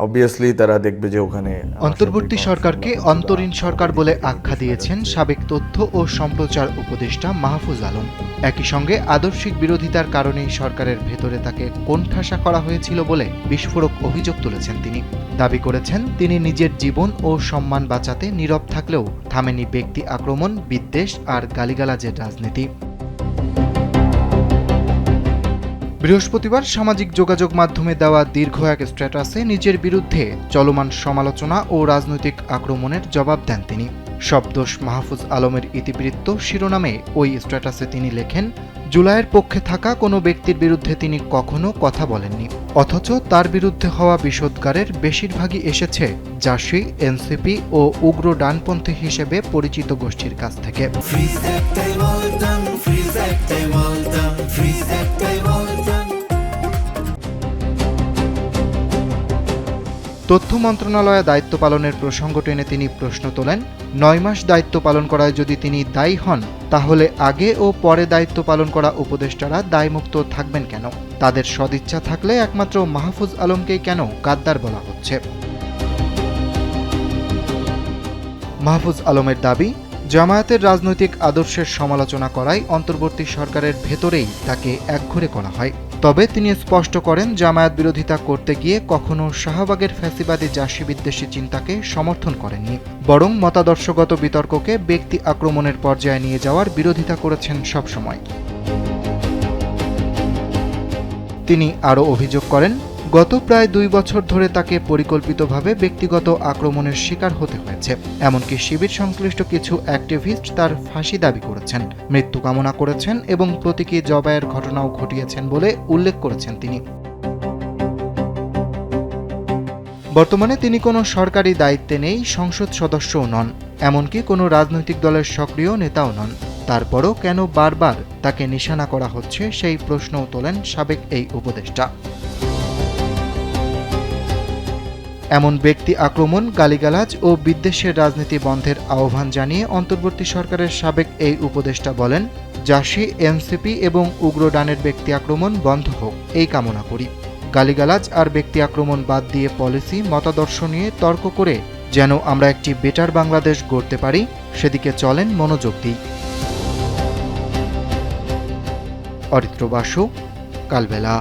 Obviously তারা দেখবে যে ওখানে অন্তর্বর্তী সরকারকে অন্তরীণ সরকার বলে আখ্যা দিয়েছেন সাবেক তথ্য ও সম্প্রচার উপদেষ্টা মাহফুজ আলম। একই সঙ্গে আদর্শিক বিরোধিতার কারণেই সরকারের ভেতরে তাকে কোণঠাসা করা হয়েছিল বলে বিস্ফোরক অভিযোগ তুলেছেন তিনি। দাবি করেছেন তিনি নিজের জীবন ও সম্মান বাঁচাতে নীরব থাকলেও থামেনি ব্যক্তি আক্রমণ, বিদ্বেষ আর গালিগালাজের রাজনীতি। বৃহস্পতিবার সামাজিক যোগাযোগ মাধ্যমে দেওয়া দীর্ঘ এক স্ট্যাটাসে নিজের বিরুদ্ধে চলমান সমালোচনা ও রাজনৈতিক আক্রমণের জবাব দেন তিনি। সব দোষ মাহফুজ আলমের ইতিবৃত্ত শিরোনামে ওই স্ট্যাটাসে তিনি লেখেন, জুলাইয়ের পক্ষে থাকা কোনো ব্যক্তির বিরুদ্ধে তিনি কখনো কথা বলেননি, অথচ তার বিরুদ্ধে হওয়া বিষোদ্গারের বেশিরভাগই এসেছে জাসি, এনসিপি ও উগ্র ডানপন্থী হিসেবে পরিচিত গোষ্ঠীর কাছ থেকে। তথ্য মন্ত্রণালয়ে দায়িত্ব পালনের প্রসঙ্গ টেনে তিনি প্রশ্ন তোলেন, ৯ মাস দায়িত্ব পালন করায় যদি তিনি দায়ী হন, তাহলে আগে ও পরে দায়িত্ব পালন করা উপদেষ্টারা দায়মুক্ত থাকবেন কেন? তাদের সদিচ্ছা থাকলে একমাত্র মাহফুজ আলমকেই কেন গাদ্দার বলা হচ্ছে? মাহফুজ আলমের দাবি, জামায়াতের রাজনৈতিক আদর্শের সমালোচনা করায় অন্তর্বর্তী সরকারের ভেতরেই তাকে একঘরে করা হয়। তবে তিনি স্পষ্ট করেন, জামায়াত বিরোধিতা করতে গিয়ে কখনো শাহবাগের ফ্যাসিবাদী জাসি বিদ্বেষী চিন্তাকে সমর্থন করেননি, বরং মতাদর্শগত বিতর্ককে ব্যক্তি আক্রমণের পর্যায়ে নিয়ে যাওয়ার বিরোধিতা করেছেন সবসময়। তিনি আরও অভিযোগ করেন, গত প্রায় ২ বছর ধরে তাকে পরিকল্পিতভাবে ব্যক্তিগত আক্রমণের শিকার হতে হয়েছে। এমনকি শিবির সংশ্লিষ্ট কিছু অ্যাক্টিভিস্ট তার ফাঁসি দাবি করেছেন, মৃত্যু কামনা করেছেন এবং প্রতীকী জবাইয়ের ঘটনাও ঘটিয়েছেন বলে উল্লেখ করেছেন তিনি। বর্তমানে তিনি কোনো সরকারি দায়িত্বে নেই, সংসদ সদস্যও নন, এমনকি কোনো রাজনৈতিক দলের সক্রিয় নেতাও নন। তারপরও কেন বারবার তাকে নিশানা করা হচ্ছে সেই প্রশ্নও তোলেন সাবেক এই উপদেষ্টা। এমন ব্যক্তি আক্রমণ, গালিগালাজ ও বিদ্বেষের রাজনীতি বন্ধের আহ্বান জানিয়ে অন্তর্বর্তী সরকারের সাবেক এই উপদেষ্টা বলেন, জাসি, এনসিপি এবং উগ্র ডানের ব্যক্তি আক্রমণ বন্ধ হোক এই কামনা করি। গালিগালাজ আর ব্যক্তি আক্রমণ বাদ দিয়ে পলিসি, মতাদর্শ নিয়ে তর্ক করে যেন আমরা একটি বেটার বাংলাদেশ গড়তে পারি, সেদিকে চলেন মনোযোগ দিই। অরিত্র বাসু, কালবেলা।